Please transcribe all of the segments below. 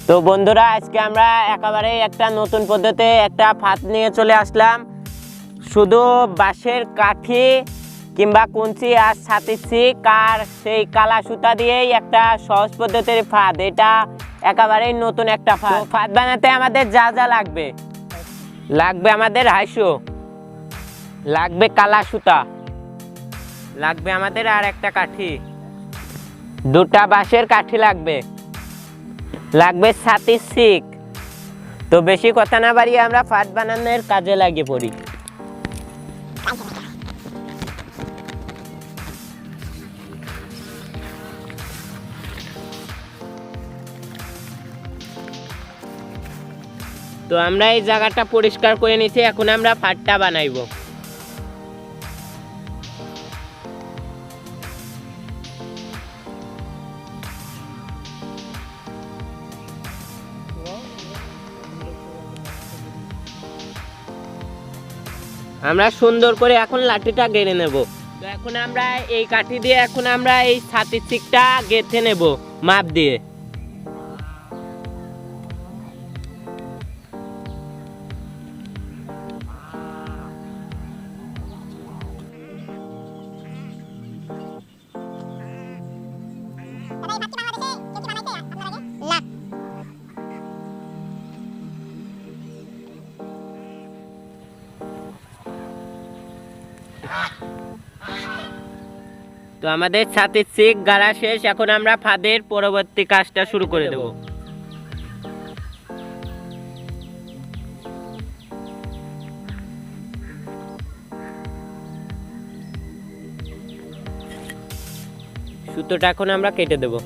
তো বন্ধুরা আজকে আমরা একেবারে একটা নতুন পদ্ধতিতে একটা ফাঁদ নিয়ে চলে আসলাম। শুধু বাঁশের কাঠি কিংবা কুঞ্চি আর ছাতির ছিক আর সেই কালা সুতা দিয়েই একটা সহজ পদ্ধতির ফাঁদ। এটা একেবারেই নতুন একটা ফাঁদ। ফাঁদ বানাতে আমাদের যা যা লাগবে, আমাদের হাইসো, লাগবে কালা সুতা, লাগবে আমাদের আর একটা কাঠি, দুটা বাঁশের কাঠি লাগবে ছাতির ছিক। তো বেশি কথা না বাড়িয়ে আমরা ফাঁদ বানানোর কাজে লাগিয়ে পড়ি। তো আমরা এই জায়গাটা পরিষ্কার করে নিয়েছি, এখন আমরা ফাঁদটা বানাইবো। আমরা সুন্দর করে এখন লাঠিটা গেড়ে নেব। তো এখন আমরা এই কাঠি দিয়ে এখন আমরা এই ছাতির ছিকটা গেঁথে নেব মাপ দিয়ে। তো আমাদের ছাতির ছিক গাড়া শেষ, এখন আমরা ফাঁদের পরবর্তী কাজটা শুরু করে দেব। সুতোটা এখন আমরা কেটে দেব।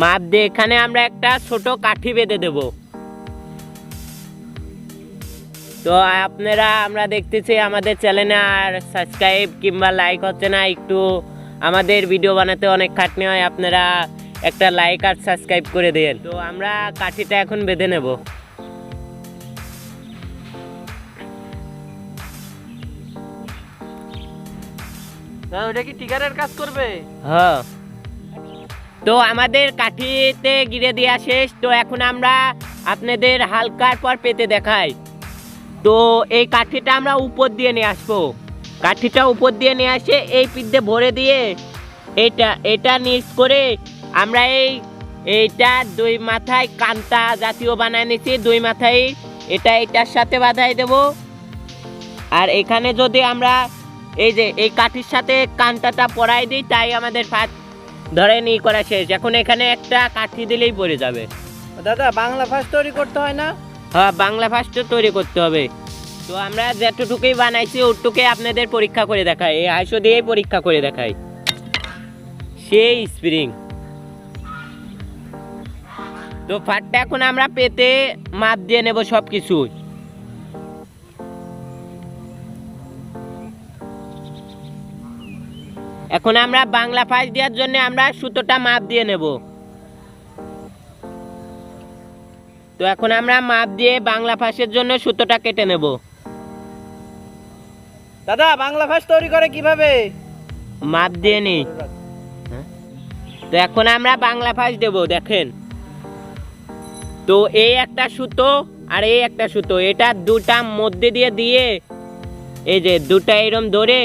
মাপ দিয়ে এখানে আমরা একটা ছোট কাঠি বেঁধে দেব। তো আপনারা আমরা দেখতেছি আমাদের চ্যানেলে আর সাবস্ক্রাইব কিংবা লাইক হচ্ছে না। একটু আমাদের ভিডিও বানাতে অনেক খাটনি হয়, আপনারা একটা লাইক আর সাবস্ক্রাইব করে দেন। তো আমরা কাঠিটা এখন বেঁধে নেব। ওটা কি টিকারের কাজ করবে? হ্যাঁ, তো আমাদের কাঠিতে গিরে দেওয়া শেষ। তো এখন আমরা আপনাদের হালকার পর পেতে দেখাই। তো এই কাঠিটা আমরা উপর দিয়ে নিয়ে আসবো। কাঠিটা উপর দিয়ে নিয়ে আসে এই পিঠে ভরে দিয়ে এটা নিচ করে আমরা এইটা দুই মাথায় কান্তা জাতীয় বানায় নিচ্ছি। দুই মাথায় এটার সাথে বাঁধাই দেব। আর এখানে যদি আমরা এই কাঠির সাথে কান্তাটা পরাই দিই, তাই আমাদের ফাঁদ ধরে নিয়ে করা শেষ। এখন এখানে একটা কাঠি দিলেই পড়ে যাবে। দাদা, বাংলা ফাঁস তৈরি করতে হয় না? হ্যাঁ, বাংলা ফাঁসটা তৈরি করতে হবে। তো আমরা যেটুকুই বানাইছি ওটুকুই আপনাদের পরীক্ষা করে দেখাই, এই আইসো দিয়েই পরীক্ষা করে দেখাই। সেই স্প্রিং। তো ফাঁদটা এখন আমরা পেতে মাপ দিয়ে নেব সব কিছু। এখন আমরা বাংলা ফাঁস দেওয়ার জন্য আমরা সুতোটা মাপ দিয়ে নেব। তো এখন আমরা মাপ দিয়ে বাংলা ফাঁসের জন্য সুতোটা কেটে নেব। দাদা, বাংলা ফাঁস তৈরি করে কিভাবে? মাপ দিয়ে নেই। তো এখন আমরা বাংলা ফাঁস দেব, দেখেন। তো এই একটা সুতো আর এই একটা সুতো, এটা দুটা মধ্যে দিয়ে এই যে দুটা এরম ধরে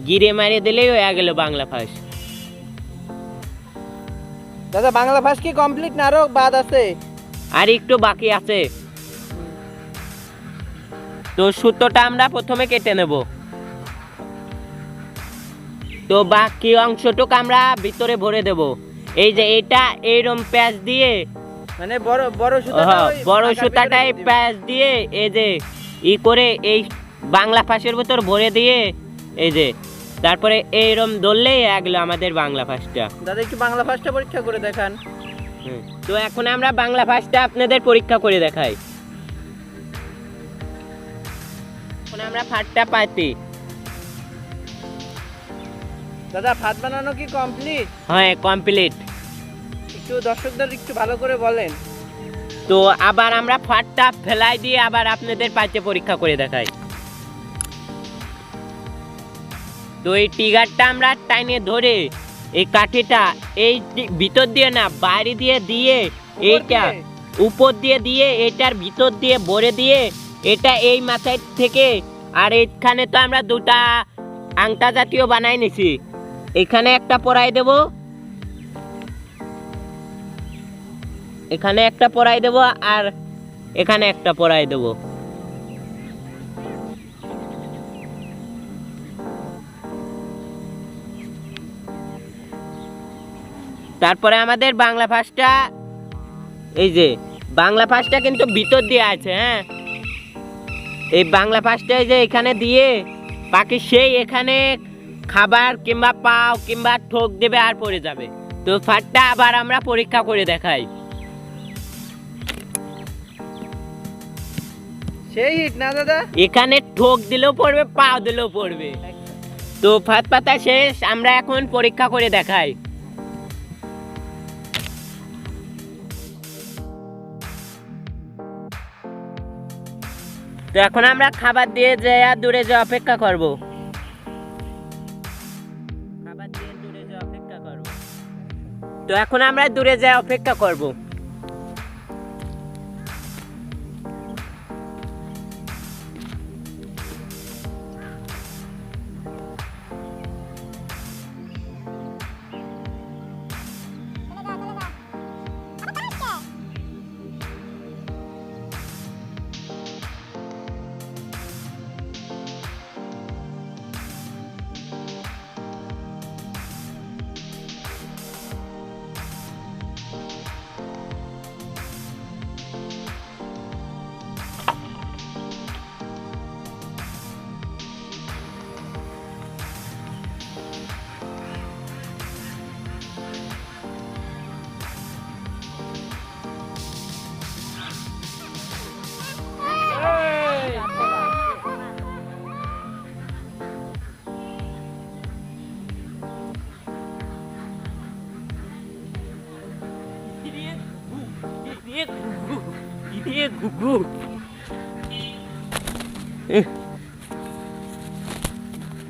গিরে মারিয়ে দিলেই হয়ে গেল বাংলা ফাঁস। দাদা, বাংলা ফাঁস কি কমপ্লিট না আরো বাদ আছে? আর একটু বাকি আছে। তো সুতোটা আমরা প্রথমে কেটে নেব। তো বাকি অংশটুকু আমরা ভিতরে ভরে দেব। এই যে এটা এইরকম প্যাচ দিয়ে, মানে বড় সুতাটাই প্যাচ দিয়ে এই যে করে এই বাংলা ফাঁসের ভিতর ভরে দিয়ে এই যে তারপরে এইরকম ধরলেই আগলো আমাদের বাংলা ফাঁসটা। দাদা, একটু বাংলা ফাঁসটা পরীক্ষা করে দেখান। তো এখন আমরা বাংলা ফাঁসটা আপনাদের পরীক্ষা করে দেখাই। এখন আমরা ফাঁদটা পাতি। দাদা, ফাঁদ বানানো কি কমপ্লিট? হ্যাঁ, কমপ্লিট। একটু দর্শকদের একটু ভালো করে বলেন। তো আবার আমরা ফাটটা ফেলাই দিয়ে আবার আপনাদের পাইতে পরীক্ষা করে দেখাই। তো এই টিগারটা আমরা টাইনে ধরে এই কাঠিটা এই ভিতর দিয়ে না বাইরে দিয়ে দিয়ে এইটা উপর দিয়ে দিয়ে এটার ভিতর দিয়ে ভরে দিয়ে এটা এই মাথায় থেকে আর এইখানে তো আমরা দুটা আংটা জাতীয় বানাই নিছি, এখানে একটা পরাই দেব, এখানে একটা পরাই দেব আর এখানে একটা পরাই দেব। তারপরে আমাদের বাংলা ভাষাটা এই যে বাংলা ভাষাটা কিন্তু ভিতর দিয়ে আছে। হ্যাঁ, এই বাংলা ভাষাটা এই যে এখানে দিয়ে বাকি সেই এখানে খাবার কিংবা পাও কিংবা ঠোক দেবে আর পড়ে যাবে। তো ফাটটা আবার আমরা পরীক্ষা করে দেখাই। সেই হিট না দাদা? এখানে ঠোক দিলেও পড়বে, পাও দিলেও পড়বে। তো ফাট পাতা শেষ, আমরা এখন পরীক্ষা করে দেখাই। তো এখন আমরা খাবার দিয়ে যে দূরে যে অপেক্ষা করব, খাবার দিয়ে দূরে যে অপেক্ষা করব। তো এখন আমরা দূরে যে অপেক্ষা করব।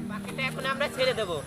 বাকিটা এখন আমরা ছেড়ে দেবো।